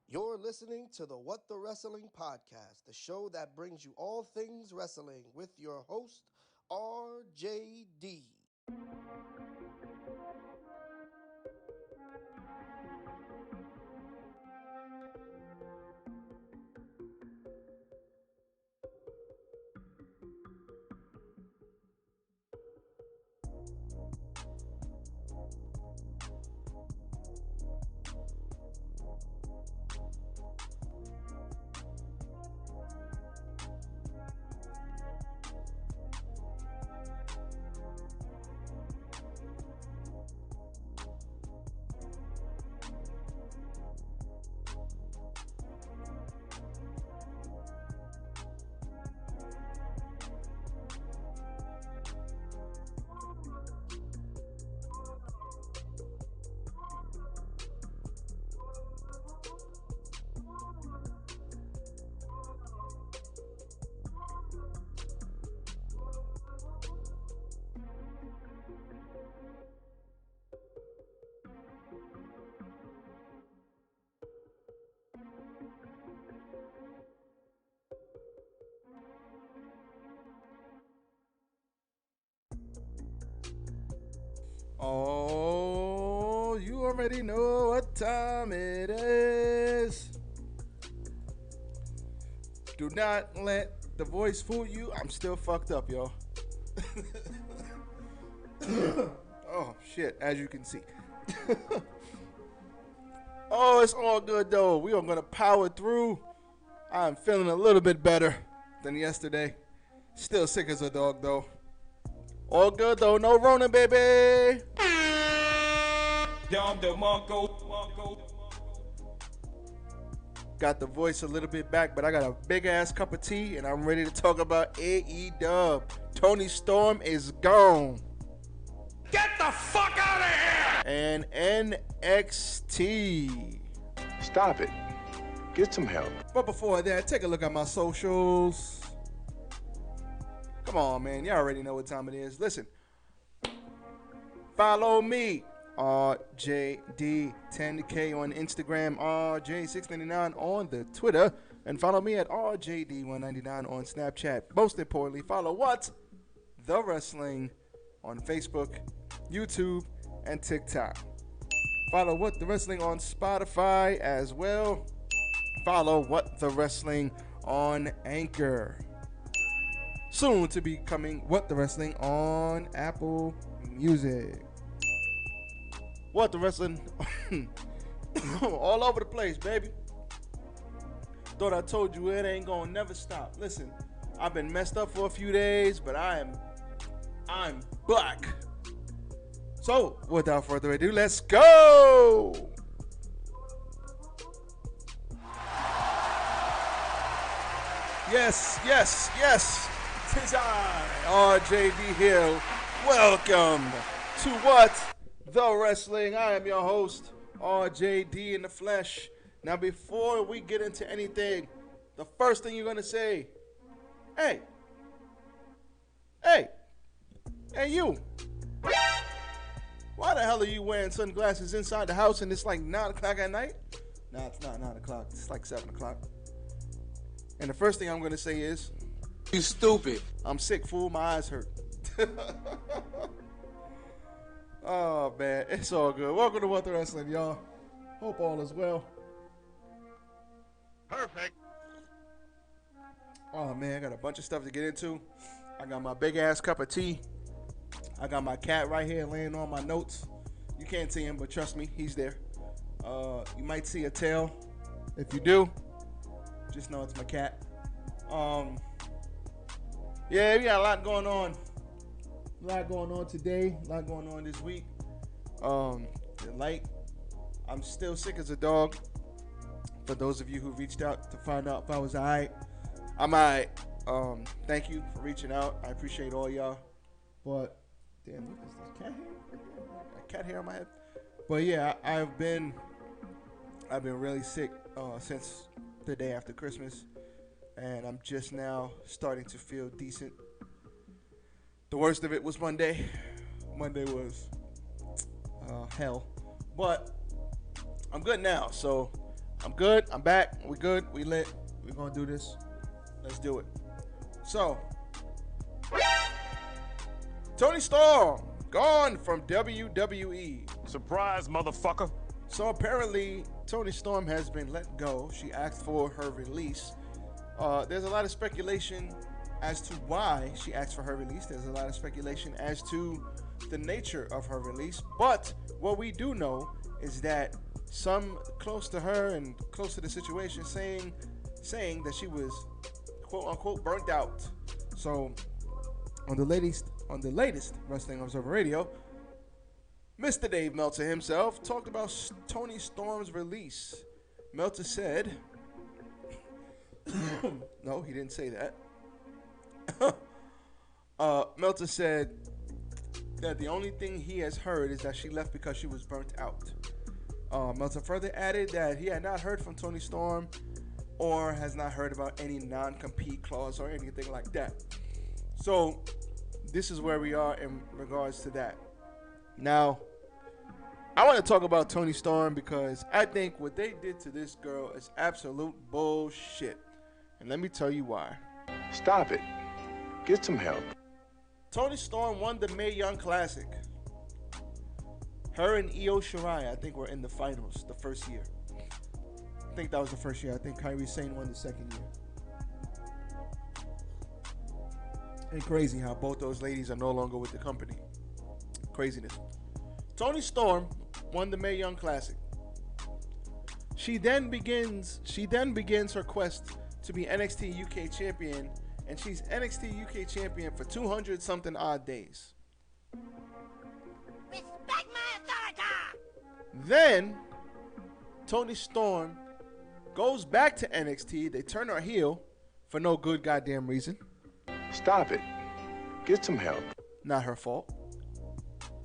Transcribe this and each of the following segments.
You're listening to the What the Wrestling Podcast, the show that brings you all things wrestling with your host, RJD. Oh, you already know what time it is. Do not let the voice fool you. I'm still fucked up, y'all. Oh, shit, as you can see. Oh, it's all good, though. We are going to power through. I'm feeling a little bit better than yesterday. Still sick as a dog, though. All good, though. No Rona, baby. Got the voice a little bit back, but I got a big ass cup of tea, and I'm ready to talk about AEW. Toni Storm is gone. Get the fuck out of here! And NXT. Stop it. Get some help. But before that, take a look at my socials. Come on, man. Y'all already know what time it is. Listen. Follow me. RJD10K on Instagram, RJ699 on the Twitter, and follow me at RJD199 on Snapchat. Most importantly, follow What the Wrestling on Facebook, YouTube, and TikTok. Follow What the Wrestling on Spodify as well. Follow What the Wrestling on Anchor. Soon to be coming What the Wrestling on Apple Music. What the Wrestling all over the place, baby. Thought I told you it ain't gonna never stop. Listen, I've been messed up for a few days, but I'm back. So, without further ado, let's go. Yes. Tis I, RJD Hill. Welcome to What the Wrestling. I am your host, RJD in the flesh. Now, before we get into anything, the first thing you're going to say, hey, you. Why the hell are you wearing sunglasses inside the house and it's like 9 o'clock at night? Nah, it's not 9 o'clock. It's like 7 o'clock. And the first thing I'm going to say is, You stupid. I'm sick, fool. My eyes hurt. Oh, man. It's all good. Welcome to What the Wrestling, y'all. Hope all is well. Perfect. Oh, man. I got a bunch of stuff to get into. I got my big-ass cup of tea. I got my cat right here laying on my notes. You can't see him, but trust me, he's there. You might see a tail. If you do, just know it's my cat. Yeah, we got a lot going on. A lot going on today. A lot going on this week. I'm still sick as a dog. For those of you who reached out to find out if I was alright, I'm alright. Thank you for reaching out. I appreciate all y'all. But damn, look at this cat hair. A cat hair on my head. But yeah, I've been really sick since the day after Christmas, and I'm just now starting to feel decent. The worst of it was Monday. Monday was hell. But I'm good now, so I'm good. I'm back. We good. We lit. We're going to do this. Let's do it. So, Toni Storm, gone from WWE. Surprise, motherfucker. So apparently, Toni Storm has been let go. She asked for her release. There's a lot of speculation as to why she asked for her release. There's a lot of speculation as to the nature of her release. But what we do know is that some close to her and close to the situation saying that she was quote unquote burnt out. So on the latest Wrestling Observer Radio, Mr. Dave Meltzer himself talked about Toni Storm's release. Meltzer said, no, he didn't say that. Meltzer said that the only thing he has heard is that she left because she was burnt out. Meltzer further added that he had not heard from Toni Storm or has not heard about any non-compete clause or anything like that. So this is where we are in regards to that. Now, I want to talk about Toni Storm because I think what they did to this girl is absolute bullshit. And let me tell you why. Stop it. Get some help. Toni Storm won the Mae Young Classic. Her and Io Shirai, I think, were in the finals the first year. I think that was the first year. I think Kairi Sane won the second year. And crazy how both those ladies are no longer with the company. Craziness. Toni Storm won the Mae Young Classic. She then begins her quest to be NXT UK Champion, and she's NXT UK Champion for 200 something odd days. Respect my authority! Then Toni Storm goes back to NXT. They turn her heel for no good goddamn reason. Stop it. Get some help. Not her fault.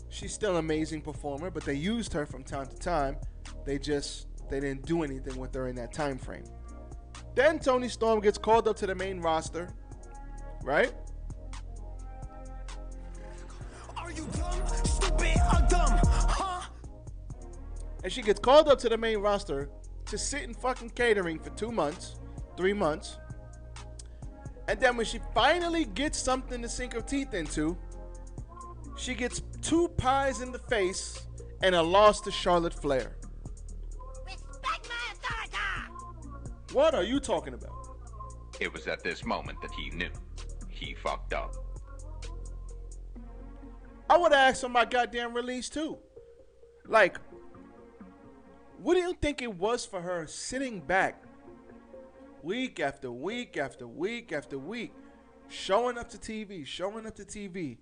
She's still an amazing performer, but they used her from time to time. They didn't do anything with her in that time frame. Then Toni Storm gets called up to the main roster, right? Are you dumb, stupid, or dumb, huh? And she gets called up to the main roster to sit in fucking catering for 2 months, 3 months. And then when she finally gets something to sink her teeth into, she gets 2 pies in the face and a loss to Charlotte Flair. Respect my authority! What are you talking about? It was at this moment that he knew. He fucked up. I would have asked for my goddamn release too. Like, what do you think it was for her sitting back week after week after week after week, showing up to TV,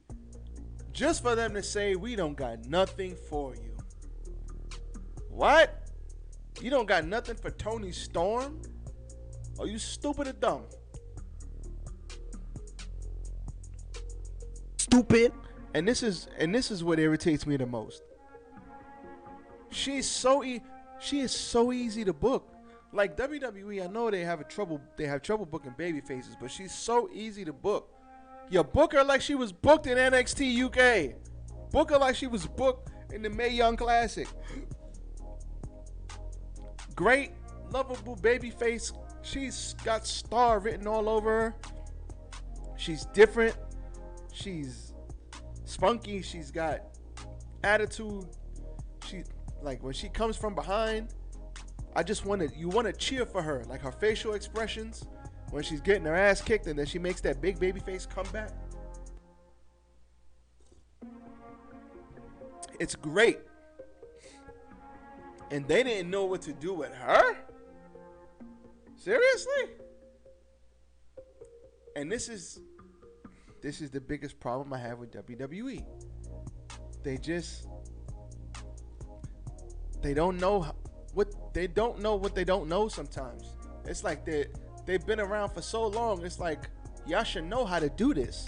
just for them to say, we don't got nothing for you? What? You don't got nothing for Toni Storm? Are you stupid or dumb? Stupid. And this is what irritates me the most. She is so easy to book. Like WWE, I know they have trouble booking baby faces, but she's so easy to book. You book her like she was booked in NXT UK. Book her like she was booked in the Mae Young Classic. Great, lovable baby face. She's got star written all over her. She's different. She's spunky. She's got attitude. She, like, when she comes from behind, you want to cheer for her. Like her facial expressions when she's getting her ass kicked and then she makes that big baby face comeback. It's great. And they didn't know what to do with her? Seriously? And this is the biggest problem I have with WWE. They don't know what they don't know sometimes. It's like they've been around for so long. It's like, y'all should know how to do this.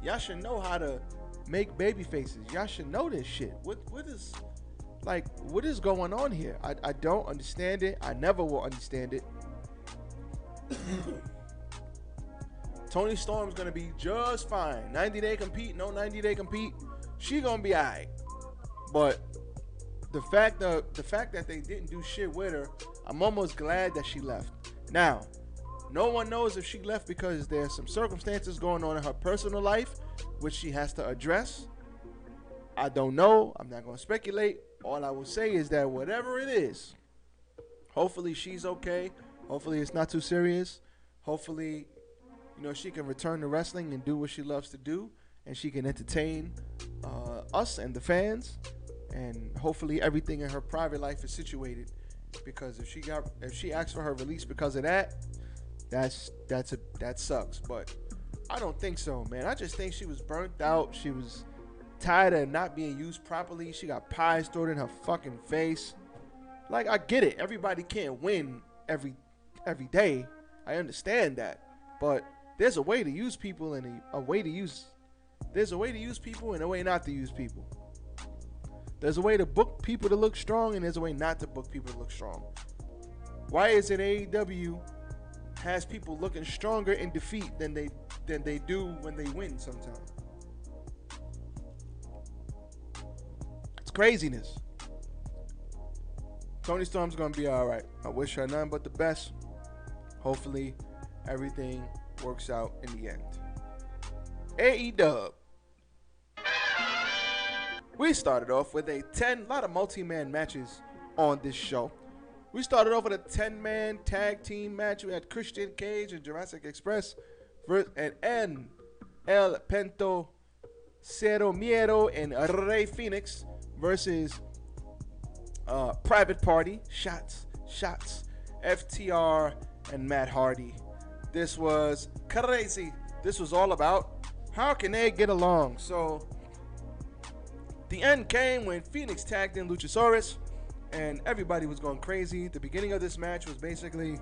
Y'all should know how to make baby faces. Y'all should know this shit. What is going on here? I don't understand it. I never will understand it. Toni Storm's gonna be just fine. 90-day compete, no 90-day compete. She gonna be alright. But the fact that they didn't do shit with her I'm almost glad that she left. Now, no one knows if she left because there's some circumstances going on in her personal life, which she has to address. I don't know. I'm not going to speculate. All I will say is that whatever it is, hopefully she's okay. Hopefully it's not too serious. Hopefully, she can return to wrestling and do what she loves to do, and she can entertain us and the fans. And hopefully everything in her private life is situated, because if she asks for her release because of that, that sucks. But I don't think so, man. I just think she was burnt out. She was tired of not being used properly. She got pies thrown in her fucking face. Like, I get it. Everybody can't win every day. I understand that. But there's a way to use people and there's a way to use people and a way not to use people. There's a way to book people to look strong, and there's a way not to book people to look strong. Why is it AEW has people looking stronger in defeat than they do when they win sometimes? It's craziness. Toni Storm's gonna be all right. I wish her nothing but the best. Hopefully, everything works out in the end. AEW. We started off with a lot of multi-man matches on this show. We started off with a 10-man tag team match. We had Christian Cage and Jurassic Express and El Pento Cero Miedo and Rey Fenix versus Private Party, Shots, FTR, and Matt Hardy. This was crazy. This was all about how can they get along. So the end came when Phoenix tagged in Luchasaurus, and everybody was going crazy. The beginning of this match was basically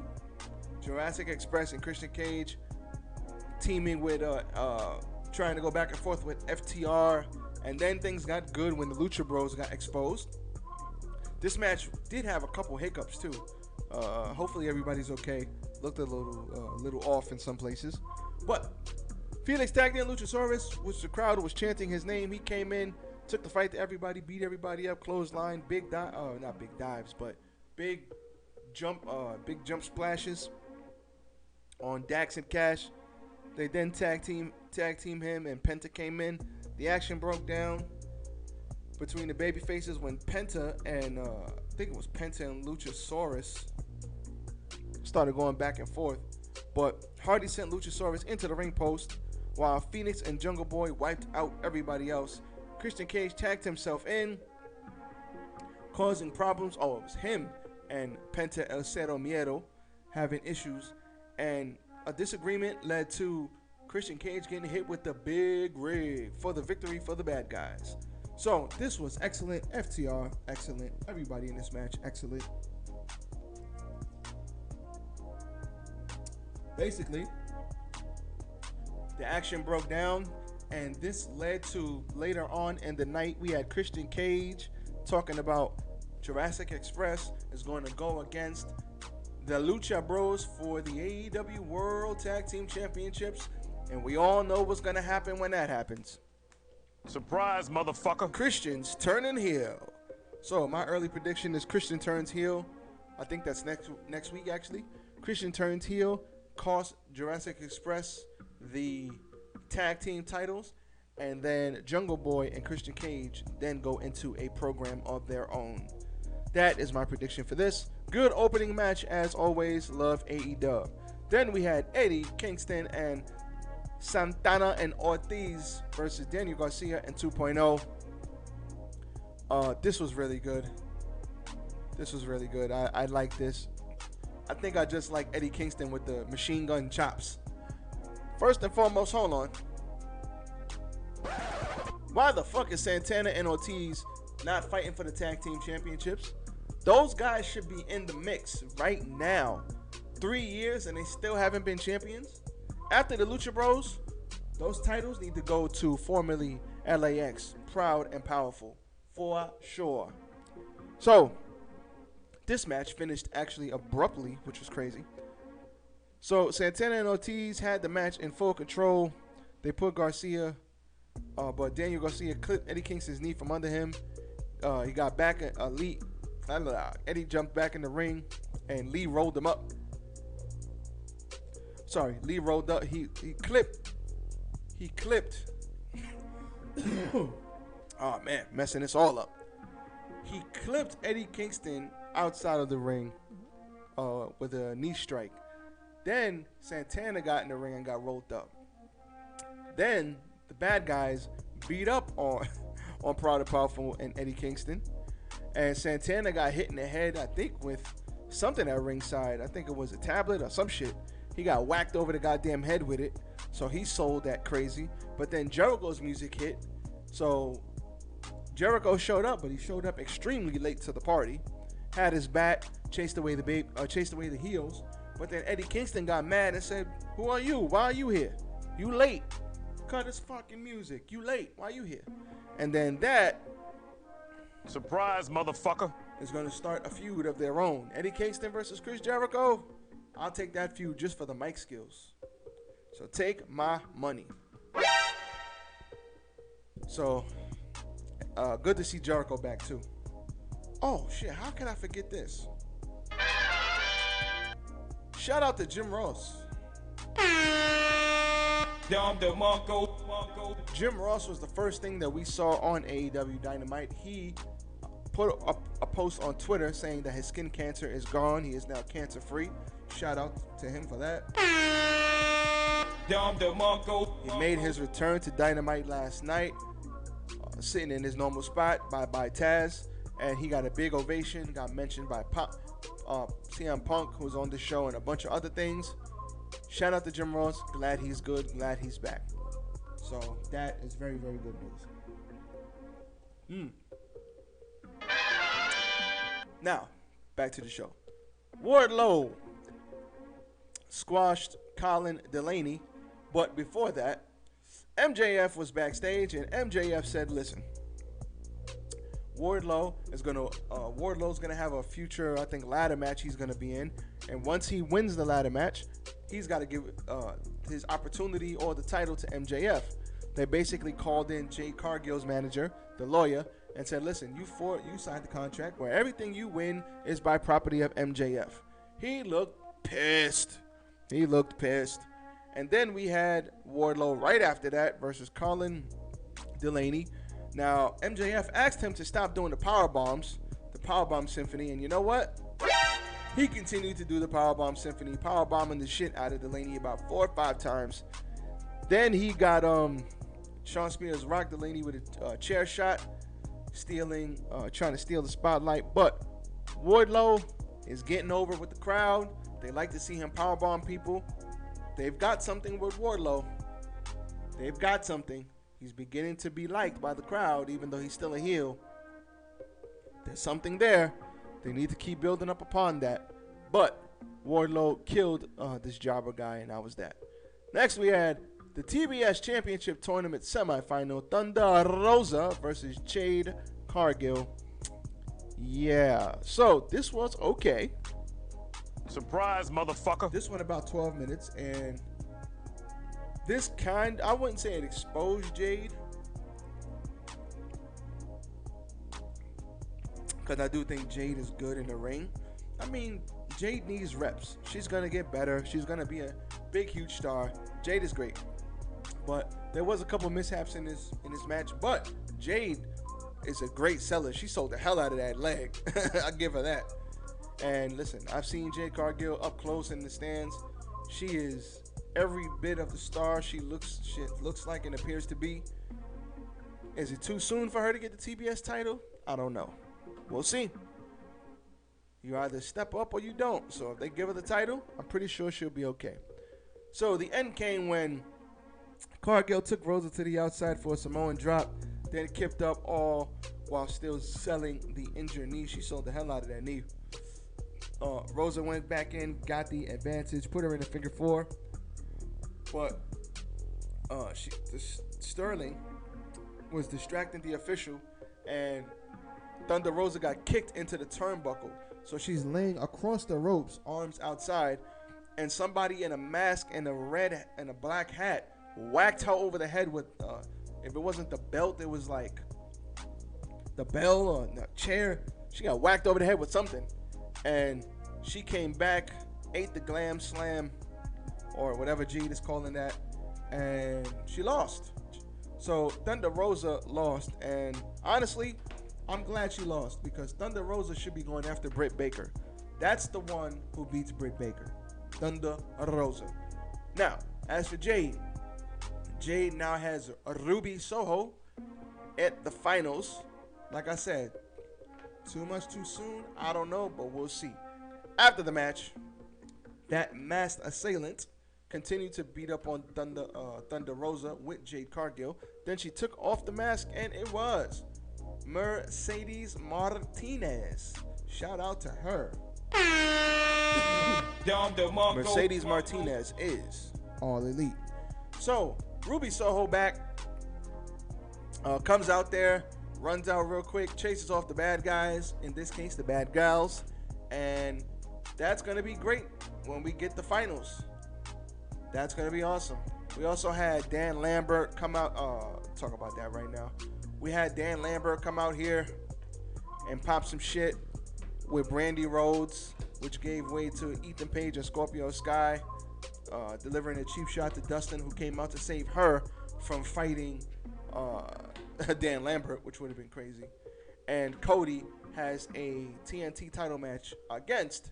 Jurassic Express and Christian Cage teaming with trying to go back and forth with FTR, and then things got good when the Lucha Bros got exposed. This match did have a couple hiccups too. Hopefully everybody's okay. Looked a little off in some places, but Felix tagged in Luchasaurus, which the crowd was chanting his name. He came in, took the fight to everybody, beat everybody up, clothesline, not big dives, but big jump splashes on Dax and Cash. They then tag team him, and Penta came in. The action broke down between the baby faces when Penta and I think it was Penta and Luchasaurus started going back and forth. But Hardy sent Luchasaurus into the ring post while Phoenix and Jungle Boy wiped out everybody else. Christian Cage tagged himself in, causing problems. Oh, it was him and Penta El Cero Miedo having issues, and a disagreement led to Christian Cage getting hit with the big rig for the victory for the bad guys. So this was excellent. FTR, excellent. Everybody in this match, excellent. Basically, the action broke down, and this led to later on in the night, we had Christian Cage talking about Jurassic Express is going to go against the Lucha Bros for the AEW World Tag Team Championships, and we all know what's going to happen when that happens. Surprise, motherfucker. Christian's turning heel. So my early prediction is Christian turns heel. I think that's next week, actually. Christian turns heel, costs Jurassic Express the tag team titles, and then Jungle Boy and Christian Cage then go into a program of their own. That is my prediction for this. Good opening match as always. Love AEW. Then we had Eddie Kingston and Santana and Ortiz versus Daniel Garcia and 2.0. This was really good. I like this. I think I just like Eddie Kingston with the machine gun chops. First and foremost, hold on. Why the fuck is Santana and Ortiz not fighting for the tag team championships? Those guys should be in the mix right now. 3 years and they still haven't been champions. After the Lucha Bros, those titles need to go to formerly LAX, Proud and Powerful, for sure. So, this match finished actually abruptly, which was crazy. So, Santana and Ortiz had the match in full control. They put Garcia, but Daniel Garcia clipped Eddie Kingston's knee from under him. He got back elite Eddie jumped back in the ring, and Lee rolled him up. Sorry, Lee rolled up. He clipped. Oh man, messing this all up. He clipped Eddie Kingston outside of the ring with a knee strike. Then Santana got in the ring and got rolled up. Then the bad guys beat up on Proud and Powerful and Eddie Kingston. And Santana got hit in the head, I think, with something at ringside. I think it was a tablet or some shit. He got whacked over the goddamn head with it. So he sold that crazy. But then Jericho's music hit. So Jericho showed up, but he showed up extremely late to the party. Had his bat, chased away the heels. But then Eddie Kingston got mad and said, "Who are you? Why are you here? You late. Cut his fucking music. You late. Why are you here?" And then that Surprise, motherfucker. is going to start a feud of their own. Eddie Kingston versus Chris Jericho. I'll take that feud just for the mic skills. So take my money. So, good to see Jericho back too. Oh shit, how can I forget this? Shout out to Jim Ross. Jim Ross was the first thing that we saw on AEW Dynamite. He put a post on Twitter saying that his skin cancer is gone. He is now cancer free. Shout out to him for that. He made his return to Dynamite last night, sitting in his normal spot by Taz, and he got a big ovation. Got mentioned by CM Punk, who's on the show, and a bunch of other things. Shout out to Jim Ross. Glad he's good. Glad he's back. So that is very, very good news. Now, back to the show. Wardlow squashed Colin Delaney, but before that, MJF was backstage, and MJF said, "Listen, Wardlow's gonna have a future, I think, ladder match he's gonna be in, and once he wins the ladder match, he's got to give his opportunity or the title to MJF." They basically called in Jay Cargill's manager, the lawyer, and said, "Listen, you signed the contract where everything you win is by property of MJF." He looked pissed. And then we had Wardlow right after that versus Colin Delaney. Now, MJF asked him to stop doing the Powerbomb Symphony, and you know what? He continued to do the Powerbomb Symphony, powerbombing the shit out of Delaney about 4 or 5 times. Then he got Sean Spears rocked Delaney with a chair shot, trying to steal the spotlight. But Wardlow is getting over with the crowd. They like to see him powerbomb people. They've got something with Wardlow. They've got something. He's beginning to be liked by the crowd, even though he's still a heel. There's something there. They need to keep building up upon that. But Wardlow killed this jobber guy, and that was that. Next, we had the TBS Championship Tournament semifinal. Thunder Rosa versus Jade Cargill. Yeah. So, this was okay. Surprise, motherfucker. This went about 12 minutes, and I wouldn't say it exposed Jade, because I do think Jade is good in the ring. I mean, Jade needs reps. She's going to get better. She's going to be a big, huge star. Jade is great. But there was a couple mishaps in this match, but Jade is a great seller. She sold the hell out of that leg. I give her that. And listen, I've seen Jade Cargill up close in the stands. She is every bit of the star she looks like and appears to be. Is it too soon for her to get the TBS title? I don't know. We'll see. You either step up or you don't. So if they give her the title, I'm pretty sure she'll be okay. So the end came when Cargill took Rosa to the outside for a Samoan drop, then kicked up all while still selling the injured knee. She sold the hell out of that knee. Rosa went back in, got the advantage, put her in a figure 4. But Sterling was distracting the official, and Thunder Rosa got kicked into the turnbuckle. So she's laying across the ropes, arms outside, and somebody in a mask and a black hat whacked her over the head with, if it wasn't the belt, it was like the bell or the chair. She got whacked over the head with something. And she came back, ate the glam slam, or whatever Jade is calling that, and she lost. So Thunder Rosa lost, and honestly, I'm glad she lost because Thunder Rosa should be going after Britt Baker. That's the one who beats Britt Baker. Thunder Rosa. Now, as for Jade, Jade now has Ruby Soho at the finals. Like I said, too much too soon? I don't know, but we'll see. After the match, that masked assailant continued to beat up on Thunder Rosa with Jade Cargill. Then she took off the mask, and it was Mercedes Martinez. Shout out to her. Mercedes Martinez is All Elite. So, Ruby Soho back. Comes out there, runs out real quick, chases off the bad guys, in this case, the bad gals. And that's going to be great when we get the finals. That's going to be awesome. We also had Dan Lambert come out. Talk about that right now. We had Dan Lambert come out here and pop some shit with Brandy Rhodes, which gave way to Ethan Page and Scorpio Sky, delivering a cheap shot to Dustin, who came out to save her from fighting Dan Lambert, which would have been crazy. And Cody has a TNT title match against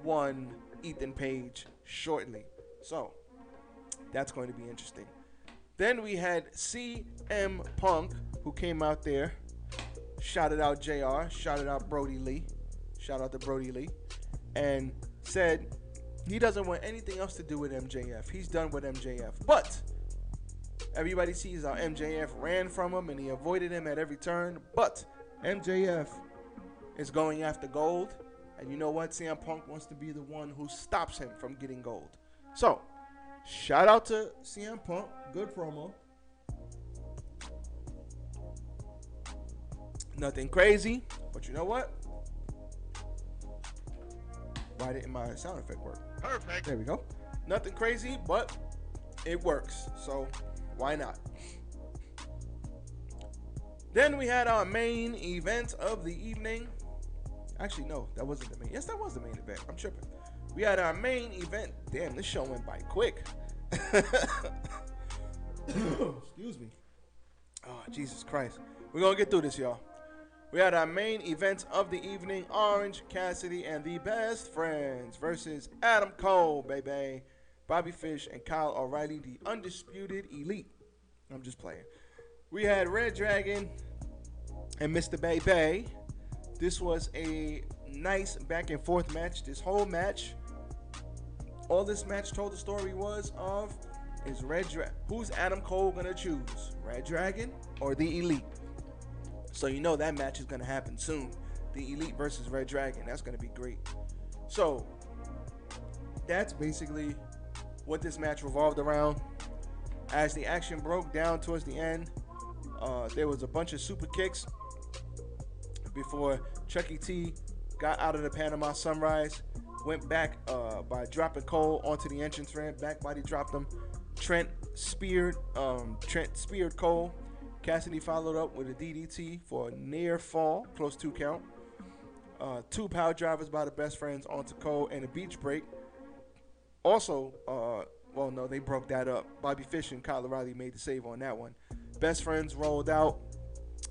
one Ethan Page shortly. So that's going to be interesting. Then we had CM Punk, who came out there, shouted out JR, shouted out Brody Lee, shout out to Brody Lee, and said he doesn't want anything else to do with MJF. He's done with MJF. But everybody sees how MJF ran from him and he avoided him at every turn. But MJF is going after gold. And you know what? CM Punk wants to be the one who stops him from getting gold. So, shout out to CM Punk. Good promo. Nothing crazy. But you know what? Why didn't my sound effect work? Perfect. There we go. Nothing crazy, but it works. So, why not? Then we had our main event of the evening. Actually, no, that wasn't the main. Yes, that was the main event. I'm tripping. We had our main event. Damn, this show went by quick. Excuse me. Oh, Jesus Christ. We're going to get through this, y'all. We had our main event of the evening. Orange Cassidy and the Best Friends versus Adam Cole, baby. Bobby Fish and Kyle O'Reilly, the Undisputed Elite. I'm just playing. We had Red Dragon and Mr. Bay. This was a nice back and forth match. This whole match, all this match told the story was of is who's Adam Cole gonna choose? Red Dragon or the Elite? So you know that match is gonna happen soon. The Elite versus Red Dragon. That's gonna be great. So that's basically what this match revolved around. As the action broke down towards the end, there was a bunch of super kicks before Chucky T got out of the Panama Sunrise, went back by dropping Cole onto the entrance ramp, back body dropped him. Trent speared Cole. Cassidy followed up with a DDT for a near fall, close 2 count. 2 power drivers by the Best Friends onto Cole and a beach break. Also, well, no, they broke that up. Bobby Fish and Kyle O'Reilly made the save on that one. Best Friends rolled out,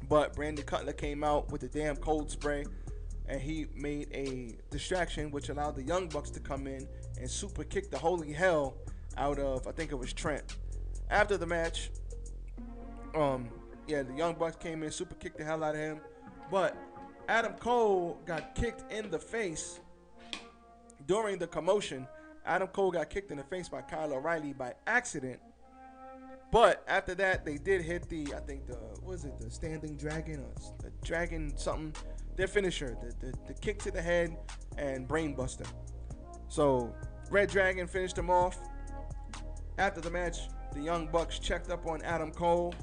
but Brandon Cutler came out with the damn cold spray, and he made a distraction, which allowed the Young Bucks to come in and super kick the holy hell out of, I think it was Trent. After the match, the Young Bucks came in, super kicked the hell out of him, but Adam Cole got kicked in the face during the commotion. Adam Cole got kicked in the face by Kyle O'Reilly by accident. But after that, they did hit the standing dragon or the dragon something, their finisher, the kick to the head and brainbuster. So Red Dragon finished him off. After the match, the Young Bucks checked up on Adam Cole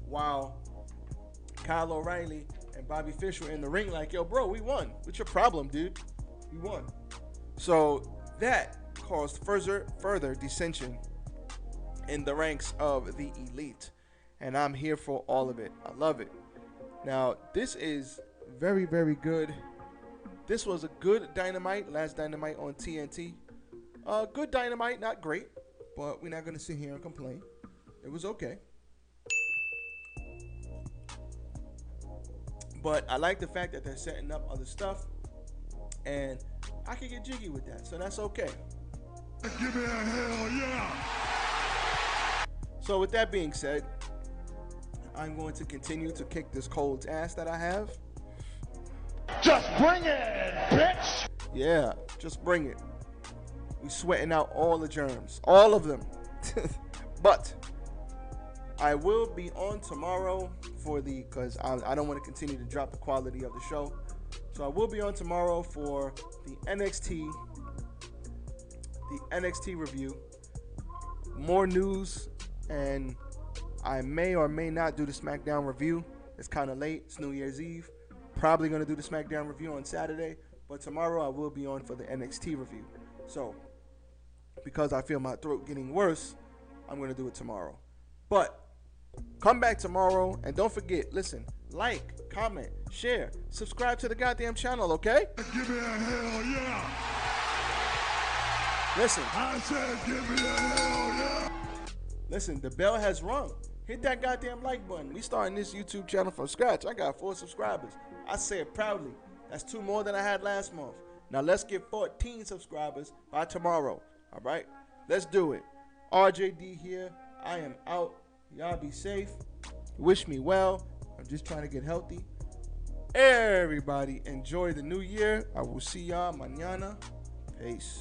while Kyle O'Reilly and Bobby Fish were in the ring like, yo, bro, we won. What's your problem, dude? We won. So that caused further dissension in the ranks of the Elite, and I'm here for all of it. I love it. Now, this is very, very good This was a good Dynamite, last Dynamite on TNT. Good Dynamite, not great, but we're not going to sit here and complain. It was okay. But I like the fact that they're setting up other stuff, and I can get jiggy with that, so that's okay. Give me a hell yeah! So with that being said, I'm going to continue to kick this cold's ass that I have. Just bring it, bitch! Yeah, just bring it. We sweating out all the germs, all of them. But I will be on tomorrow because I don't want to continue to drop the quality of the show. So I will be on tomorrow for the NXT review. More news, and I may or may not do the SmackDown review. It's kind of late. It's New Year's Eve. Probably going to do the SmackDown review on Saturday, but tomorrow I will be on for the NXT review. So, because I feel my throat getting worse, I'm going to do it tomorrow. But come back tomorrow, and don't forget, listen, like, comment, share, subscribe to the goddamn channel, okay? Give me a hell yeah! Listen. I said give me a hell yeah! Listen, the bell has rung. Hit that goddamn like button. We starting this YouTube channel from scratch. I got 4 subscribers. I say it proudly. That's 2 more than I had last month. Now let's get 14 subscribers by tomorrow. All right? Let's do it. RJD here. I am out. Y'all be safe. Wish me well. I'm just trying to get healthy. Everybody enjoy the new year. I will see y'all mañana. Peace.